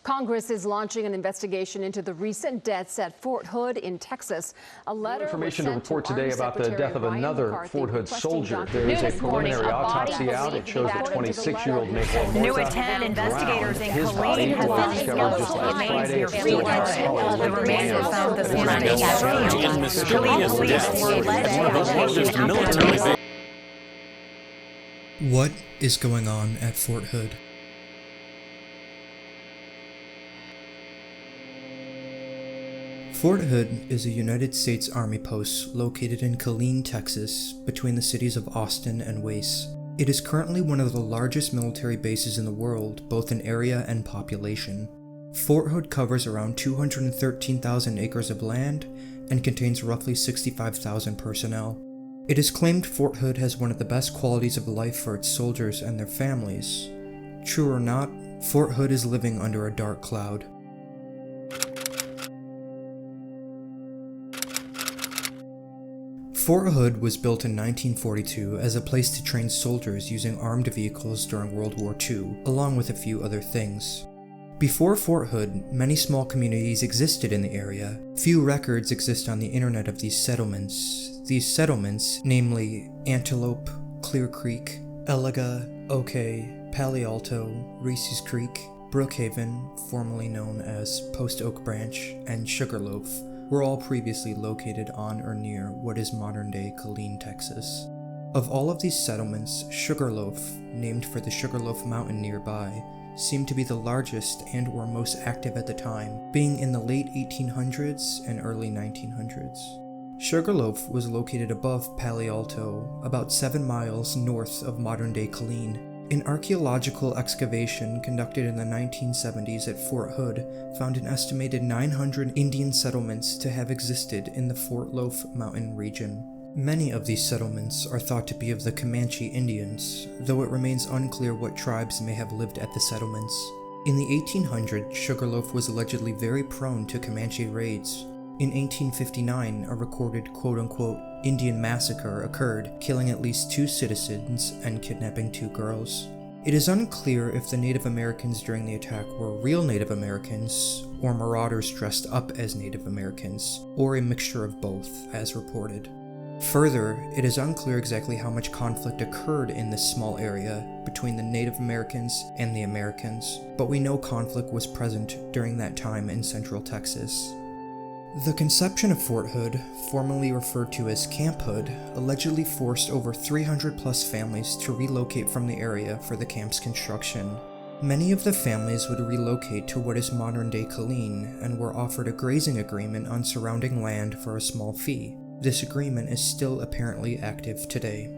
Congress is launching an investigation into the recent deaths at Fort Hood in Texas. A letter information to report today about the death of another Fort Hood soldier. There is a preliminary autopsy out. It shows a 26-year-old Michael New at 10 investigators in Killeen have found discovered just last Friday. It's still the remains were found this morning. What is going on at Fort Hood? Fort Hood is a United States Army post located in Killeen, Texas, between the cities of Austin and Wace. It is currently one of the largest military bases in the world, both in area and population. Fort Hood covers around 213,000 acres of land and contains roughly 65,000 personnel. It is claimed Fort Hood has one of the best qualities of life for its soldiers and their families. True or not, Fort Hood is living under a dark cloud. Fort Hood was built in 1942 as a place to train soldiers using armed vehicles during World War II, along with a few other things. Before Fort Hood, many small communities existed in the area. Few records exist on the internet of these settlements. These settlements, namely Antelope, Clear Creek, Ellaga, Oakay, Palo Alto, Reese's Creek, Brookhaven, formerly known as Post Oak Branch, and Sugarloaf, were all previously located on or near what is modern-day Killeen, Texas. Of all of these settlements, Sugarloaf, named for the Sugarloaf Mountain nearby, seemed to be the largest and or most active at the time, being in the late 1800s and early 1900s. Sugarloaf was located above Palo Alto, about 7 miles north of modern-day Killeen. An archaeological excavation conducted in the 1970s at Fort Hood found an estimated 900 Indian settlements to have existed in the Fort Loaf mountain region. Many of these settlements are thought to be of the Comanche Indians, though it remains unclear what tribes may have lived at the settlements. In the 1800s, Sugarloaf was allegedly very prone to Comanche raids. In 1859, a recorded quote-unquote Indian massacre occurred, killing at least 2 citizens and kidnapping 2 girls. It is unclear if the Native Americans during the attack were real Native Americans, or marauders dressed up as Native Americans, or a mixture of both, as reported. Further, it is unclear exactly how much conflict occurred in this small area between the Native Americans and the Americans, but we know conflict was present during that time in Central Texas. The conception of Fort Hood, formerly referred to as Camp Hood, allegedly forced over 300 plus families to relocate from the area for the camp's construction. Many of the families would relocate to what is modern-day Killeen and were offered a grazing agreement on surrounding land for a small fee. This agreement is still apparently active today.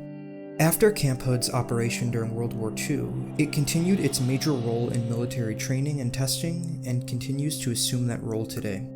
After Camp Hood's operation during World War II, it continued its major role in military training and testing and continues to assume that role today.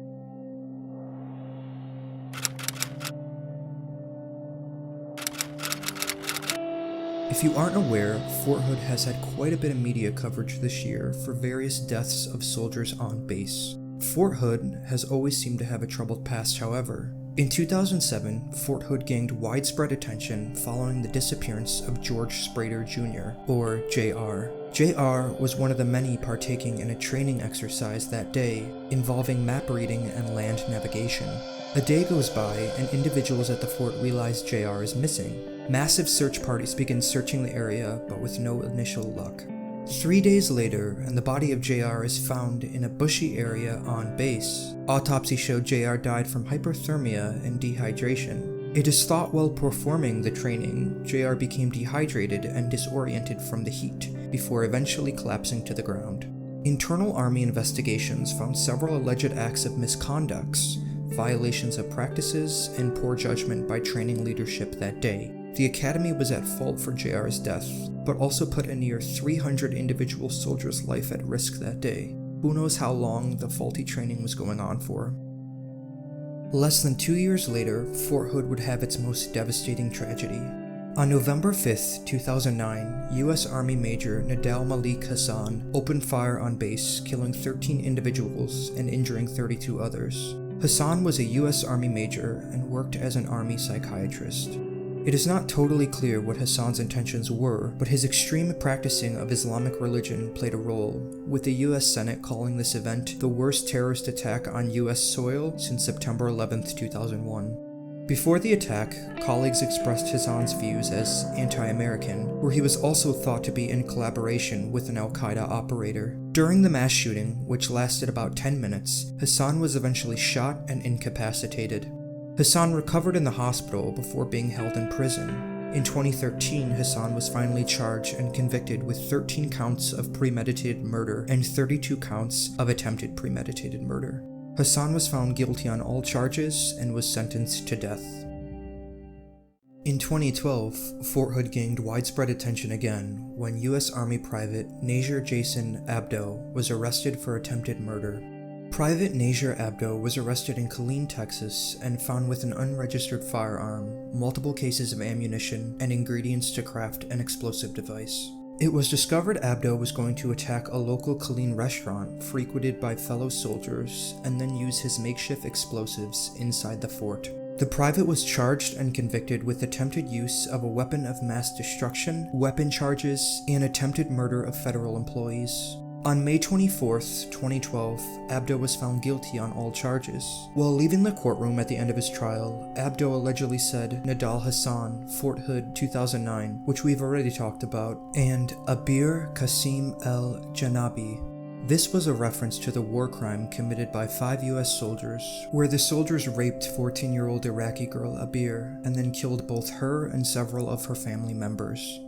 If you aren't aware, Fort Hood has had quite a bit of media coverage this year for various deaths of soldiers on base. Fort Hood has always seemed to have a troubled past, however. In 2007, Fort Hood gained widespread attention following the disappearance of George Sprader Jr., or JR. JR was one of the many partaking in a training exercise that day involving map reading and land navigation. A day goes by and individuals at the fort realize JR is missing. Massive search parties begin searching the area, but with no initial luck. 3 days later, and the body of JR is found in a bushy area on base. Autopsy showed JR died from hypothermia and dehydration. It is thought while performing the training, JR became dehydrated and disoriented from the heat, before eventually collapsing to the ground. Internal Army investigations found several alleged acts of misconducts, violations of practices, and poor judgment by training leadership that day. The Academy was at fault for JR's death, but also put a near 300 individual soldiers' life at risk that day. Who knows how long the faulty training was going on for. Less than 2 years later, Fort Hood would have its most devastating tragedy. On November 5, 2009, U.S. Army Major Nadal Malik Hassan opened fire on base, killing 13 individuals and injuring 32 others. Hassan was a U.S. Army major and worked as an Army psychiatrist. It is not totally clear what Hassan's intentions were, but his extreme practicing of Islamic religion played a role, with the US Senate calling this event the worst terrorist attack on US soil since September 11, 2001. Before the attack, colleagues expressed Hassan's views as anti-American, where he was also thought to be in collaboration with an al-Qaeda operator. During the mass shooting, which lasted about 10 minutes, Hassan was eventually shot and incapacitated. Hassan recovered in the hospital before being held in prison. In 2013, Hassan was finally charged and convicted with 13 counts of premeditated murder and 32 counts of attempted premeditated murder. Hassan was found guilty on all charges and was sentenced to death. In 2012, Fort Hood gained widespread attention again when U.S. Army Private Najir Jason Abdo was arrested for attempted murder. Private Najir Abdo was arrested in Killeen, Texas, and found with an unregistered firearm, multiple cases of ammunition, and ingredients to craft an explosive device. It was discovered Abdo was going to attack a local Killeen restaurant frequented by fellow soldiers and then use his makeshift explosives inside the fort. The private was charged and convicted with attempted use of a weapon of mass destruction, weapon charges, and attempted murder of federal employees. On May 24, 2012, Abdo was found guilty on all charges. While leaving the courtroom at the end of his trial, Abdo allegedly said Nadal Hassan, Fort Hood, 2009, which we've already talked about, and Abir Qasim El Janabi. This was a reference to the war crime committed by 5 US soldiers, where the soldiers raped 14-year-old Iraqi girl Abir and then killed both her and several of her family members.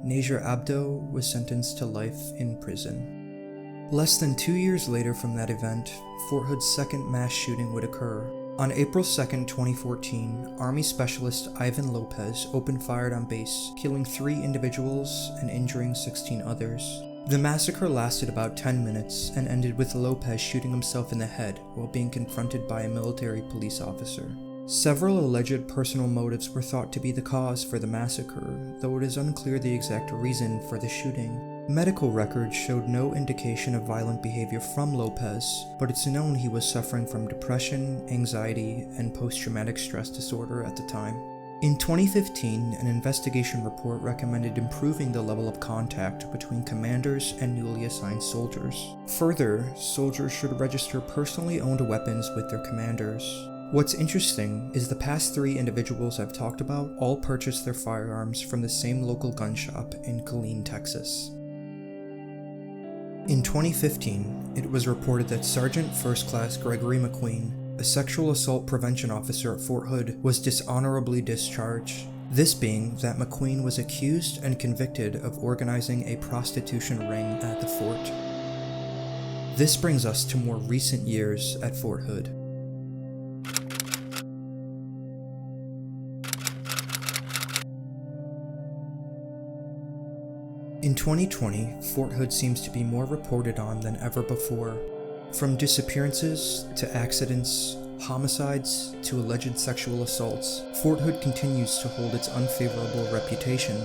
Najir Abdo was sentenced to life in prison. Less than 2 years later from that event, Fort Hood's second mass shooting would occur. On April 2, 2014, Army Specialist Ivan Lopez opened fire on base, killing 3 individuals and injuring 16 others. The massacre lasted about 10 minutes and ended with Lopez shooting himself in the head while being confronted by a military police officer. Several alleged personal motives were thought to be the cause for the massacre, though it is unclear the exact reason for the shooting. Medical records showed no indication of violent behavior from Lopez, but it's known he was suffering from depression, anxiety, and post-traumatic stress disorder at the time. In 2015, an investigation report recommended improving the level of contact between commanders and newly assigned soldiers. Further, soldiers should register personally owned weapons with their commanders. What's interesting is the past 3 individuals I've talked about all purchased their firearms from the same local gun shop in Killeen, Texas. In 2015, it was reported that Sergeant First Class Gregory McQueen, a sexual assault prevention officer at Fort Hood, was dishonorably discharged. This being that McQueen was accused and convicted of organizing a prostitution ring at the fort. This brings us to more recent years at Fort Hood. In 2020, Fort Hood seems to be more reported on than ever before. From disappearances to accidents, homicides to alleged sexual assaults, Fort Hood continues to hold its unfavorable reputation.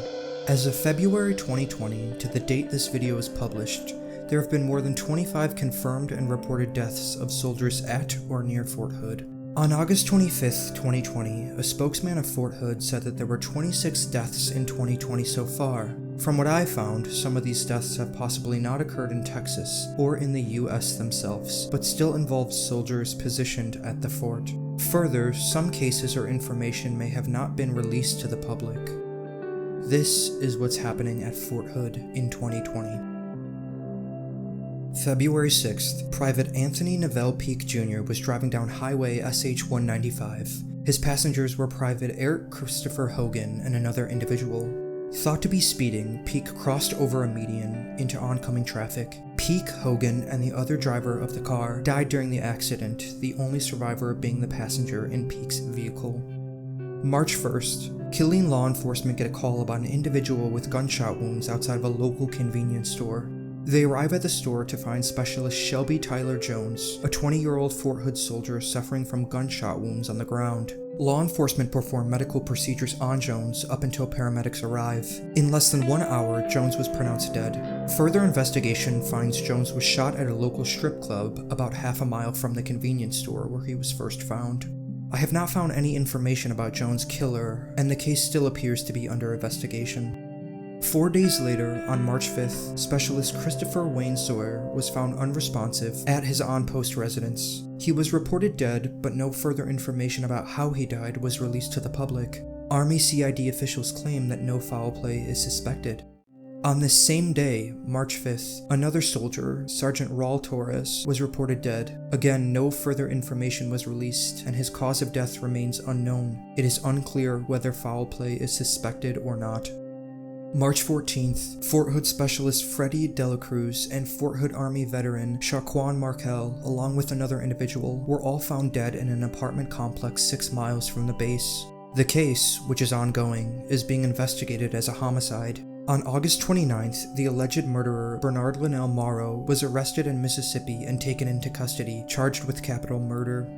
As of February 2020, to the date this video is published, there have been more than 25 confirmed and reported deaths of soldiers at or near Fort Hood. On August 25, 2020, a spokesman of Fort Hood said that there were 26 deaths in 2020 so far. From what I found, some of these deaths have possibly not occurred in Texas or in the US themselves, but still involved soldiers positioned at the fort. Further, some cases or information may have not been released to the public. This is what's happening at Fort Hood in 2020. February 6th, Private Anthony Neville Peak Jr. was driving down Highway SH-195. His passengers were Private Eric Christopher Hogan and another individual. Thought to be speeding, Peak crossed over a median into oncoming traffic. Peak, Hogan, and the other driver of the car died during the accident, the only survivor being the passenger in Peak's vehicle. March 1st, Killeen law enforcement get a call about an individual with gunshot wounds outside of a local convenience store. They arrive at the store to find Specialist Shelby Tyler Jones, a 20-year-old Fort Hood soldier suffering from gunshot wounds on the ground. Law enforcement perform medical procedures on Jones up until paramedics arrive. In less than 1 hour, Jones was pronounced dead. Further investigation finds Jones was shot at a local strip club about half a mile from the convenience store where he was first found. I have not found any information about Jones' killer, and the case still appears to be under investigation. 4 days later, on March 5th, Specialist Christopher Wayne Sawyer was found unresponsive at his on-post residence. He was reported dead, but no further information about how he died was released to the public. Army CID officials claim that no foul play is suspected. On this same day, March 5th, another soldier, Sergeant Raul Torres, was reported dead. Again, no further information was released, and his cause of death remains unknown. It is unclear whether foul play is suspected or not. March 14th, Fort Hood Specialist Freddie Delacruz and Fort Hood Army veteran Shaquan Markel, along with another individual, were all found dead in an apartment complex 6 miles from the base. The case, which is ongoing, is being investigated as a homicide. On August 29th, the alleged murderer, Bernard Linnell Morrow, was arrested in Mississippi and taken into custody, charged with capital murder.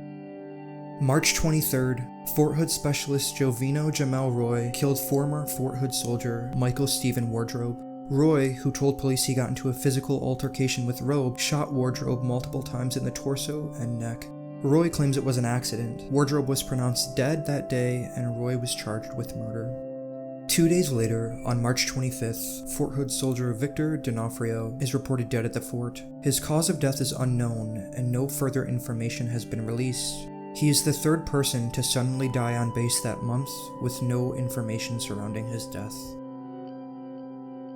March 23rd, Fort Hood Specialist Jovino Jamel Roy killed former Fort Hood soldier Michael Stephen Wardrobe. Roy, who told police he got into a physical altercation with Robe, shot Wardrobe multiple times in the torso and neck. Roy claims it was an accident. Wardrobe was pronounced dead that day, and Roy was charged with murder. 2 days later, on March 25th, Fort Hood soldier Victor D'Onofrio is reported dead at the fort. His cause of death is unknown, and no further information has been released. He is the third person to suddenly die on base that month, with no information surrounding his death.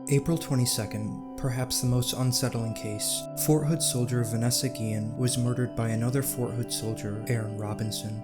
April 22nd, perhaps the most unsettling case, Fort Hood soldier Vanessa Guillen was murdered by another Fort Hood soldier, Aaron Robinson.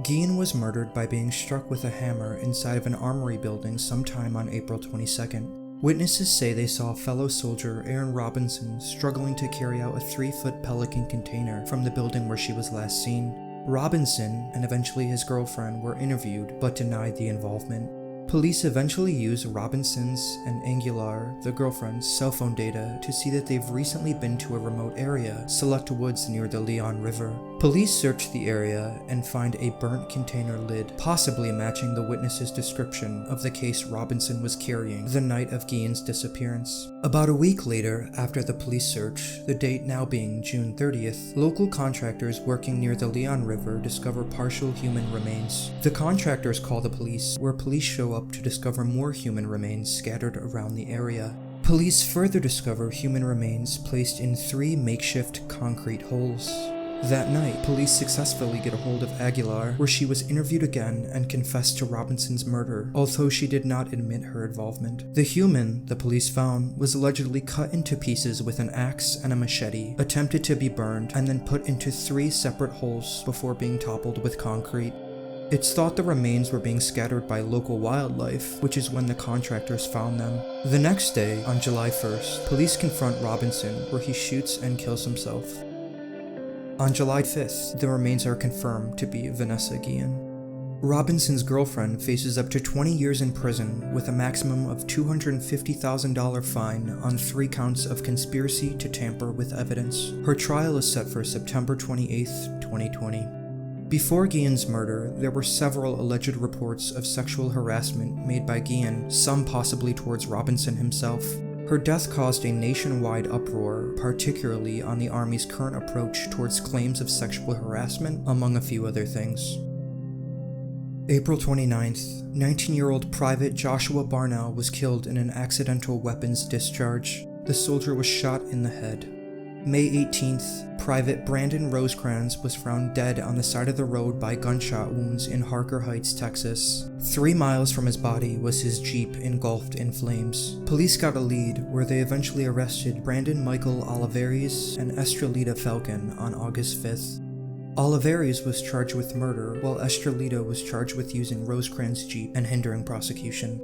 Guillen was murdered by being struck with a hammer inside of an armory building sometime on April 22nd. Witnesses say they saw fellow soldier Aaron Robinson struggling to carry out a 3-foot Pelican container from the building where she was last seen. Robinson, and eventually his girlfriend, were interviewed but denied the involvement. Police eventually used Robinson's and Angular, the girlfriend's, cell phone data to see that they've recently been to a remote area, Select Woods near the Leon River. Police search the area and find a burnt container lid, possibly matching the witness's description of the case Robinson was carrying the night of Guillen's disappearance. About a week later, after the police search, the date now being June 30th, local contractors working near the Leon River discover partial human remains. The contractors call the police, where police show up to discover more human remains scattered around the area. Police further discover human remains placed in 3 makeshift concrete holes. That night, police successfully get a hold of Aguilar, where she was interviewed again and confessed to Robinson's murder, although she did not admit her involvement. The human, the police found, was allegedly cut into pieces with an axe and a machete, attempted to be burned, and then put into 3 separate holes before being toppled with concrete. It's thought the remains were being scattered by local wildlife, which is when the contractors found them. The next day, on July 1st, police confront Robinson, where he shoots and kills himself. On July 5th, the remains are confirmed to be Vanessa Guillen. Robinson's girlfriend faces up to 20 years in prison with a maximum of $250,000 fine on 3 counts of conspiracy to tamper with evidence. Her trial is set for September 28, 2020. Before Guillen's murder, there were several alleged reports of sexual harassment made by Guillen, some possibly towards Robinson himself. Her death caused a nationwide uproar, particularly on the Army's current approach towards claims of sexual harassment, among a few other things. April 29th, 19-year-old Private Joshua Barnell was killed in an accidental weapons discharge. The soldier was shot in the head. May 18th, Private Brandon Rosecrans was found dead on the side of the road by gunshot wounds in Harker Heights, Texas. 3 miles from his body was his Jeep engulfed in flames. Police got a lead, where they eventually arrested Brandon Michael Olivares and Estrelita Falcon on August 5th. Olivares was charged with murder, while Estrelita was charged with using Rosecrans' Jeep and hindering prosecution.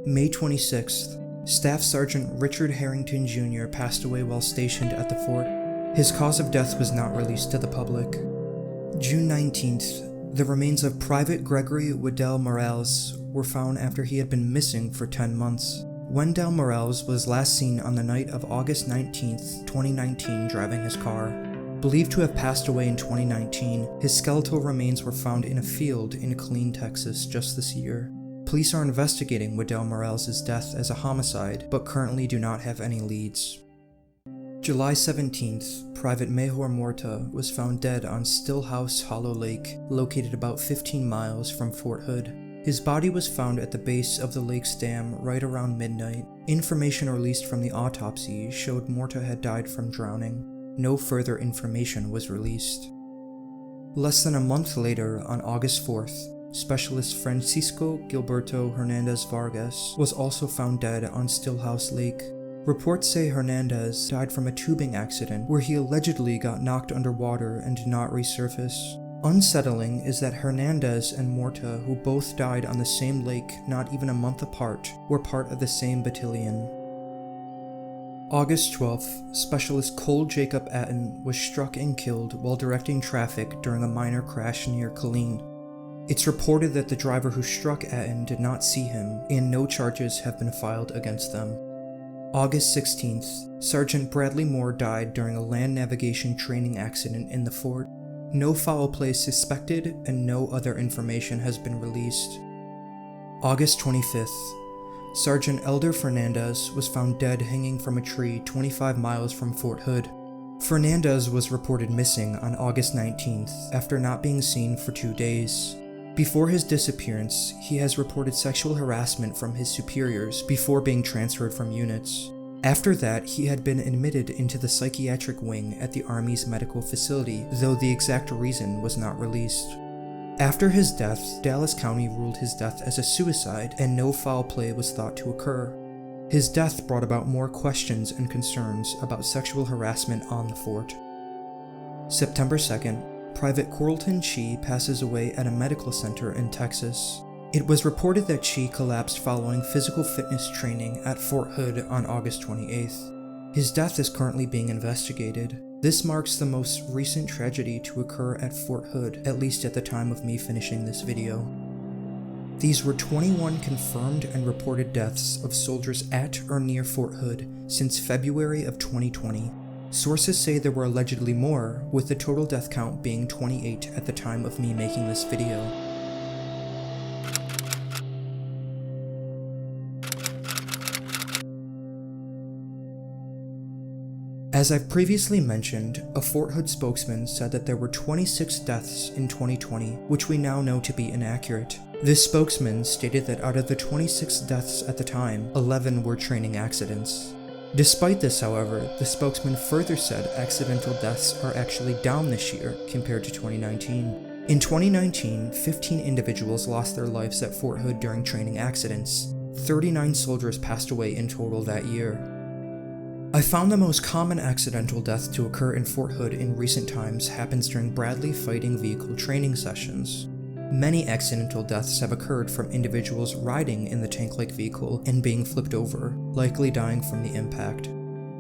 May 26th, Staff Sergeant Richard Harrington Jr. passed away while stationed at the fort. His cause of death was not released to the public. June 19th, the remains of Private Gregory Wendell Morales were found after he had been missing for 10 months. Wendell Morales was last seen on the night of August 19th, 2019, driving his car. Believed to have passed away in 2019, his skeletal remains were found in a field in Killeen, Texas, just this year. Police are investigating Wendell Morales' death as a homicide, but currently do not have any leads. July 17th, Private Mejor Morta was found dead on Stillhouse Hollow Lake, located about 15 miles from Fort Hood. His body was found at the base of the lake's dam right around midnight. Information released from the autopsy showed Morta had died from drowning. No further information was released. Less than a month later, on August 4th, Specialist Francisco Gilberto Hernandez Vargas was also found dead on Stillhouse Lake. Reports say Hernandez died from a tubing accident where he allegedly got knocked underwater and did not resurface. Unsettling is that Hernandez and Morta, who both died on the same lake not even a month apart, were part of the same battalion. August 12th, Specialist Cole Jacob Atten was struck and killed while directing traffic during a minor crash near Killeen. It's reported that the driver who struck Atten did not see him, and no charges have been filed against them. August 16th, Sergeant Bradley Moore died during a land navigation training accident in the fort. No foul play suspected and no other information has been released. August 25th, Sergeant Elder Fernandez was found dead hanging from a tree 25 miles from Fort Hood. Fernandez was reported missing on August 19th after not being seen for 2 days. Before his disappearance, he has reported sexual harassment from his superiors before being transferred from units. After that, he had been admitted into the psychiatric wing at the Army's medical facility, though the exact reason was not released. After his death, Dallas County ruled his death as a suicide and no foul play was thought to occur. His death brought about more questions and concerns about sexual harassment on the fort. September 2nd, Private Quarlton Chi passes away at a medical center in Texas. It was reported that Chi collapsed following physical fitness training at Fort Hood on August 28th. His death is currently being investigated. This marks the most recent tragedy to occur at Fort Hood, at least at the time of me finishing this video. These were 21 confirmed and reported deaths of soldiers at or near Fort Hood since February of 2020. Sources say there were allegedly more, with the total death count being 28 at the time of me making this video. As I've previously mentioned, a Fort Hood spokesman said that there were 26 deaths in 2020, which we now know to be inaccurate. This spokesman stated that out of the 26 deaths at the time, 11 were training accidents. Despite this, however, the spokesman further said accidental deaths are actually down this year compared to 2019. In 2019, 15 individuals lost their lives at Fort Hood during training accidents. 39 soldiers passed away in total that year. I found the most common accidental death to occur in Fort Hood in recent times happens during Bradley fighting vehicle training sessions. Many accidental deaths have occurred from individuals riding in the tank-like vehicle and being flipped over, likely dying from the impact.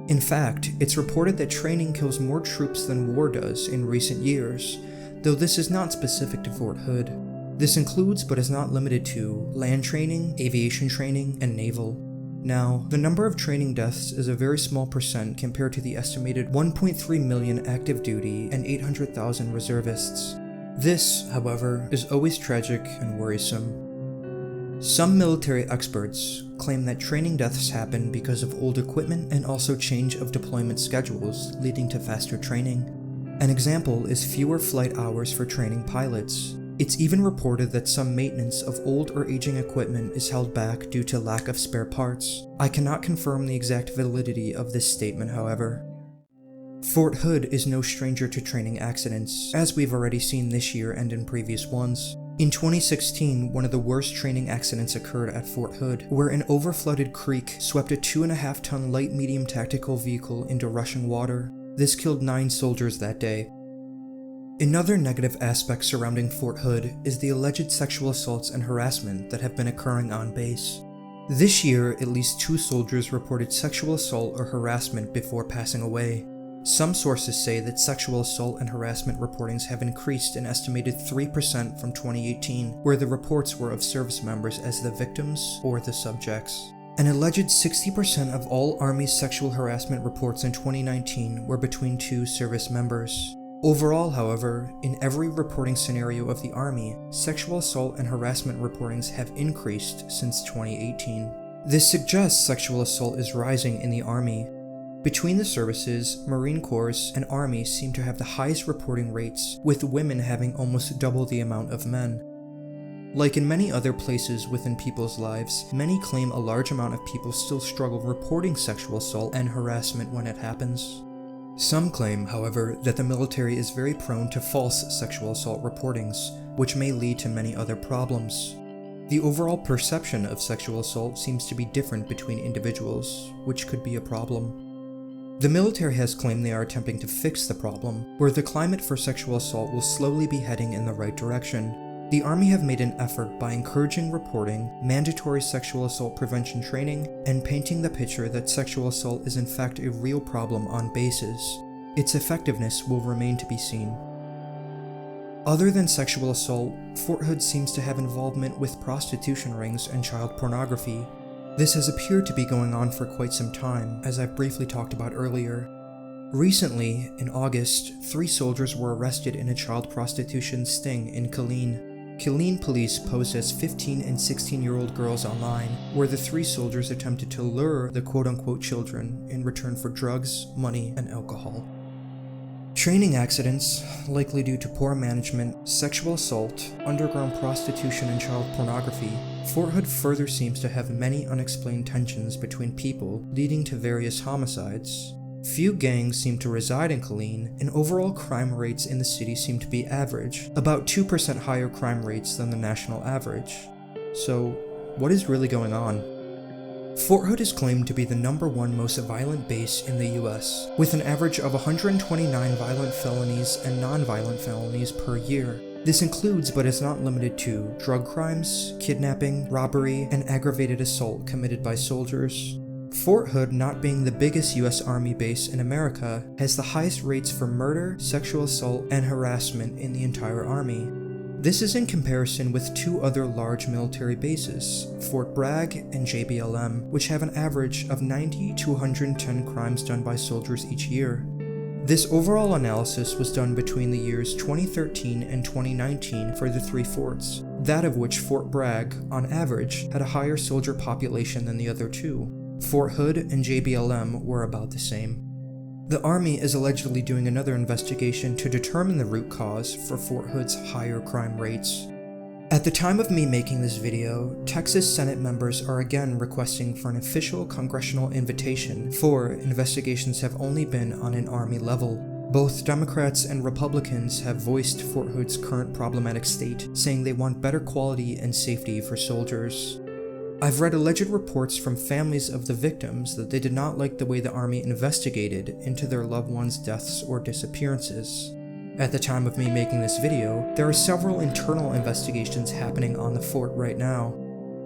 In fact, it's reported that training kills more troops than war does in recent years, though this is not specific to Fort Hood. This includes, but is not limited to, land training, aviation training, and naval. Now, the number of training deaths is a very small percent compared to the estimated 1.3 million active duty and 800,000 reservists. This, however, is always tragic and worrisome. Some military experts claim that training deaths happen because of old equipment and also change of deployment schedules, leading to faster training. An example is fewer flight hours for training pilots. It's even reported that some maintenance of old or aging equipment is held back due to lack of spare parts. I cannot confirm the exact validity of this statement, however. Fort Hood is no stranger to training accidents, as we've already seen this year and in previous ones. In 2016, one of the worst training accidents occurred at Fort Hood, where an overflooded creek swept a 2.5-ton light-medium tactical vehicle into rushing water. This killed 9 soldiers that day. Another negative aspect surrounding Fort Hood is the alleged sexual assaults and harassment that have been occurring on base. This year, at least 2 soldiers reported sexual assault or harassment before passing away. Some sources say that sexual assault and harassment reportings have increased an estimated 3% from 2018, where the reports were of service members as the victims or the subjects. An alleged 60% of all Army's sexual harassment reports in 2019 were between 2 service members. Overall, however, in every reporting scenario of the Army, sexual assault and harassment reportings have increased since 2018. This suggests sexual assault is rising in the Army. Between the services, Marine Corps and Army seem to have the highest reporting rates, with women having almost double the amount of men. Like in many other places within people's lives, many claim a large amount of people still struggle reporting sexual assault and harassment when it happens. Some claim, however, that the military is very prone to false sexual assault reportings, which may lead to many other problems. The overall perception of sexual assault seems to be different between individuals, which could be a problem. The military has claimed they are attempting to fix the problem, where the climate for sexual assault will slowly be heading in the right direction. The Army have made an effort by encouraging reporting, mandatory sexual assault prevention training, and painting the picture that sexual assault is in fact a real problem on bases. Its effectiveness will remain to be seen. Other than sexual assault, Fort Hood seems to have involvement with prostitution rings and child pornography. This has appeared to be going on for quite some time, as I've briefly talked about earlier. Recently, in August, 3 soldiers were arrested in a child prostitution sting in Killeen. Killeen police posed as 15 and 16-year-old girls online, where the 3 soldiers attempted to lure the quote-unquote children in return for drugs, money, and alcohol. Training accidents, likely due to poor management, sexual assault, underground prostitution, and child pornography, Fort Hood further seems to have many unexplained tensions between people, leading to various homicides. Few gangs seem to reside in Killeen, and overall crime rates in the city seem to be average, about 2% higher crime rates than the national average. So, what is really going on? Fort Hood is claimed to be the #1 most violent base in the US, with an average of 129 violent felonies and non-violent felonies per year. This includes, but is not limited to, drug crimes, kidnapping, robbery, and aggravated assault committed by soldiers. Fort Hood, not being the biggest US Army base in America, has the highest rates for murder, sexual assault, and harassment in the entire Army. This is in comparison with 2 other large military bases, Fort Bragg and JBLM, which have an average of 90 to 110 crimes done by soldiers each year. This overall analysis was done between the years 2013 and 2019 for the 3 forts, that of which Fort Bragg, on average, had a higher soldier population than the other 2. Fort Hood and JBLM were about the same. The Army is allegedly doing another investigation to determine the root cause for Fort Hood's higher crime rates. At the time of me making this video, Texas Senate members are again requesting for an official congressional invitation, for investigations have only been on an Army level. Both Democrats and Republicans have voiced Fort Hood's current problematic state, saying they want better quality and safety for soldiers. I've read alleged reports from families of the victims that they did not like the way the Army investigated into their loved ones' deaths or disappearances. At the time of me making this video, there are several internal investigations happening on the fort right now.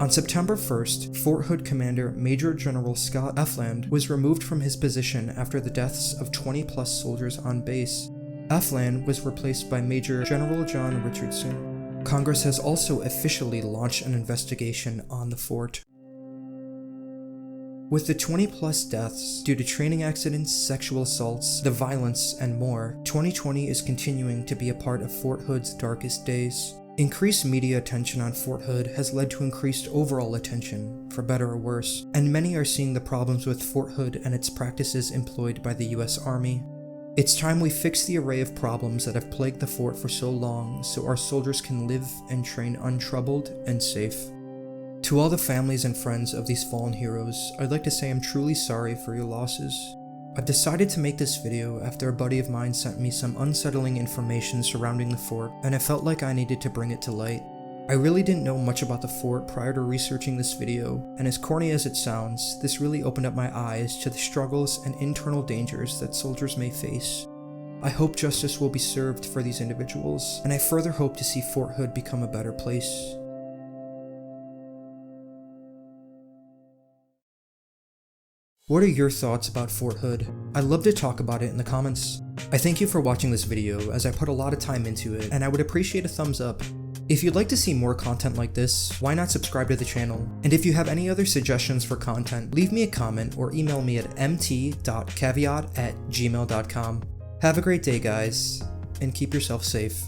On September 1st, Fort Hood Commander Major General Scott Efland was removed from his position after the deaths of 20+ soldiers on base. Efland was replaced by Major General John Richardson. Congress has also officially launched an investigation on the fort. With the 20+ deaths due to training accidents, sexual assaults, the violence, and more, 2020 is continuing to be a part of Fort Hood's darkest days. Increased media attention on Fort Hood has led to increased overall attention, for better or worse, and many are seeing the problems with Fort Hood and its practices employed by the US Army. It's time we fix the array of problems that have plagued the fort for so long, so our soldiers can live and train untroubled and safe. To all the families and friends of these fallen heroes, I'd like to say I'm truly sorry for your losses. I've decided to make this video after a buddy of mine sent me some unsettling information surrounding the fort, and I felt like I needed to bring it to light. I really didn't know much about the fort prior to researching this video, and as corny as it sounds, this really opened up my eyes to the struggles and internal dangers that soldiers may face. I hope justice will be served for these individuals, and I further hope to see Fort Hood become a better place. What are your thoughts about Fort Hood? I'd love to talk about it in the comments. I thank you for watching this video, as I put a lot of time into it, and I would appreciate a thumbs up. If you'd like to see more content like this, why not subscribe to the channel? And if you have any other suggestions for content, leave me a comment or email me at mt.caveat@gmail.com. Have a great day, guys, and keep yourself safe.